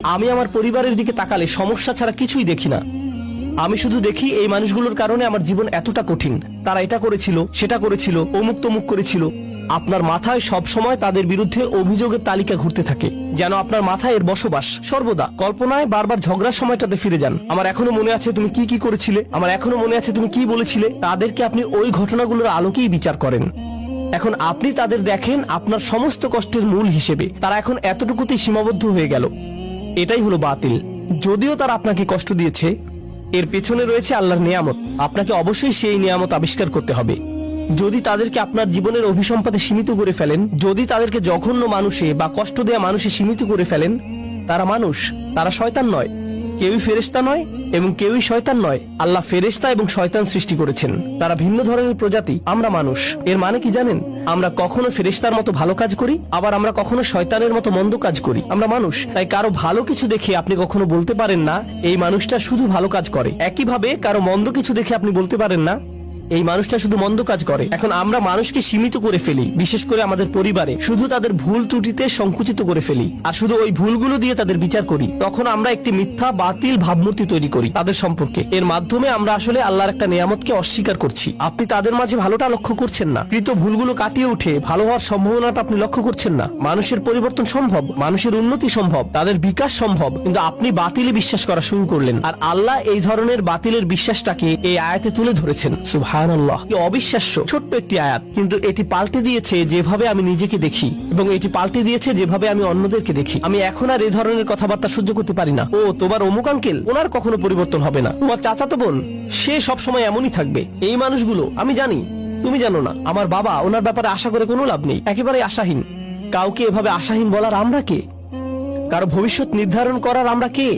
আমি আমার পরিবারের দিকে তাকালে সমস্যা ছাড়া কিছুই দেখি না। আমি শুধু দেখি এই মানুষগুলোর কারণে আমার জীবন এতটা কঠিন, তারা এটা করেছিল, সেটা করেছিল, অমুক তমুক করেছিল। আপনার মাথায় সব সময় তাদের বিরুদ্ধে অভিযোগের তালিকা ঘুরতে থাকে, যেন আপনার মাথায় এর বসবাস। সর্বদা কল্পনায় বারবার ঝগড়ার সময়টাতে ফিরে যান। আমার এখনো মনে আছে তুমি কি কি করেছিলে, আমার এখনো মনে আছে তুমি কি বলেছিলে। তাদেরকে আপনি ওই ঘটনাগুলোর আলোকেই বিচার করেন। এখন আপনি তাদের দেখেন আপনার সমস্ত কষ্টের মূল হিসেবে। তারা এখন এতটুকুতেই সীমাবদ্ধ হয়ে গেল। এটাই হলো বাতিল। যদিও তারা আপনাকে কষ্ট দিয়েছে, এর পেছনে রয়েছে আল্লাহর নিয়ামত। আপনাকে অবশ্যই সেই নিয়ামত আবিষ্কার করতে হবে। যদি তাদেরকে আপনার জীবনের অভিসম্পাদে সীমিত করে ফেলেন, যদি তাদেরকে জঘন্য মানুষে বা কষ্ট দেয়া মানুষে সীমিত করে ফেলেন, তারা মানুষ, তারা শয়তান নয়। কেউই ফেরেশতা নয় এবং কেউই শয়তান নয়। আল্লাহ ফেরেশতা এবং শয়তান সৃষ্টি করেছেন, তারা ভিন্ন ধরনের প্রজাতি। আমরা মানুষ। এর মানে কি জানেন? আমরা কখনো ফেরেশতার মতো ভালো কাজ করি, আবার আমরা কখনো শয়তানের মতো মন্দ কাজ করি। আমরা মানুষ, তাই কারো ভালো কিছু দেখে আপনি কখনো বলতে পারেন না এই মানুষটা শুধু ভালো কাজ করে। একইভাবে কারো মন্দ কিছু দেখে আপনি বলতে পারেন না এই মানুষটা শুধু মন্দ কাজ করে। এখন আমরা মানুষকে সীমিত করে ফেলি, বিশেষ করে আমাদের পরিবারে শুধু তাদের ভুল ত্রুটিতে সংকুচিত করে ফেলি, আর শুধু ওই ভুলগুলো দিয়ে তাদের বিচার করি। তখন আমরা একটি মিথ্যা বাতিল ভাবমূর্তি তৈরি করি তাদের সম্পর্কে। এর মাধ্যমে আমরা আসলে আল্লাহর একটা নিয়ামতকে অস্বীকার করছি। আপনি তাদের মাঝে ভালোটা লক্ষ্য করছেন না, কৃত ভুলগুলো কাটিয়ে উঠে ভালো হওয়ার সম্ভাবনাটা আপনি লক্ষ্য করছেন না। মানুষের পরিবর্তন সম্ভব, মানুষের উন্নতি সম্ভব, তাদের বিকাশ সম্ভব, কিন্তু আপনি বাতিলে বিশ্বাস করা শুরু করলেন। আর আল্লাহ এই ধরনের বাতিলের বিশ্বাসটাকে এই আয়াতে তুলে ধরেছেন। সুবহানাল্লাহ, কি অবিশ্বাস্য ছোট্ট একটি আয়াত, কিন্তু এটি পাল্টে দিয়েছে যেভাবে আমি নিজেকে দেখি, এবং এটি পাল্টে দিয়েছে যেভাবে আমি অন্যদেরকে দেখি। আমি এখন আর এই ধরনের কথাবার্তা সহ্য করতে পারি না। ও তোমার অমুক আঙ্কেল, ওনার কখনো পরিবর্তন হবে না। তোমার চাচাতো বোন, সে সব সময় এমনই থাকবে। এই মানুষগুলো আমি জানি, তুমি জানো না। আমার বাবা, ওনার ব্যাপারে আশা করে কোনো লাভ নেই, একেবারে আশাহীন। কাউকে এভাবে আশাহীন বলার আমরা কে? কারো ভবিষ্যৎ নির্ধারণ করার আমরা কে?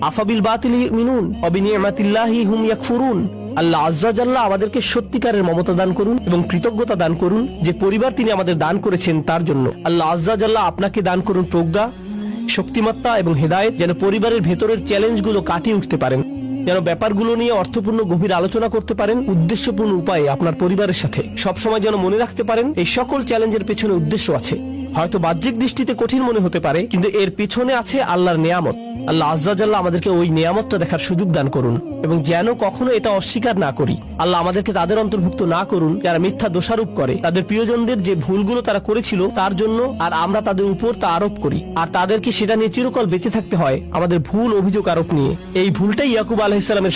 আফাবিল বাতিলি ইউমিনুন ওয়া বিনি'মাতিল্লাহি হুম ইয়াকফুরুন। আল্লাহ আজ্জা জাল্লা আমাদেরকে সত্যিকারের মমতা দান করুন এবং কৃতজ্ঞতা দান করুন যে পরিবার তিনি আমাদের দান করেছেন তার জন্য। আল্লাহ আজ্জা জাল্লা আপনাকে দান করুন প্রজ্ঞা, শক্তিমত্তা এবং হেদায়েত, যেন পরিবারের ভেতরের চ্যালেঞ্জগুলো কাটিয়ে উঠতে পারেন, যেন ব্যাপারগুলো নিয়ে অর্থপূর্ণ গভীর আলোচনা করতে পারেন উদ্দেশ্যপূর্ণ উপায়ে আপনার পরিবারের সাথে। সবসময় যেন মনে রাখতে পারেন এই সকল চ্যালেঞ্জের পেছনে উদ্দেশ্য আছে। হয়তো বাহ্যিক দৃষ্টিতে কঠিন মনে হতে পারে, কিন্তু এর পিছনে আছে আল্লাহর নিয়ামত। আল্লাহ আজ্জা জাল্লা আমাদেরকে ওই নিয়ামতটা দেখার সুযোগ দান করুন, এবং যেন কখনো এটা অস্বীকার না করি। আল্লাহ আমাদেরকে তাদের অন্তর্ভুক্ত না করুন যারা মিথ্যা দোষারোপ করে তাদের প্রিয়জনদের যে ভুলগুলো তারা করেছিল তার জন্য, আর আমরা তাদের উপর তা আরোপ করি, আর তাদেরকে সেটা নিয়ে চিরকাল বেঁচে থাকতে হয় আমাদের ভুল অভিযোগ আরোপ নিয়ে। এই ভুলটাই ইয়াকুব আলাইহিস সালামের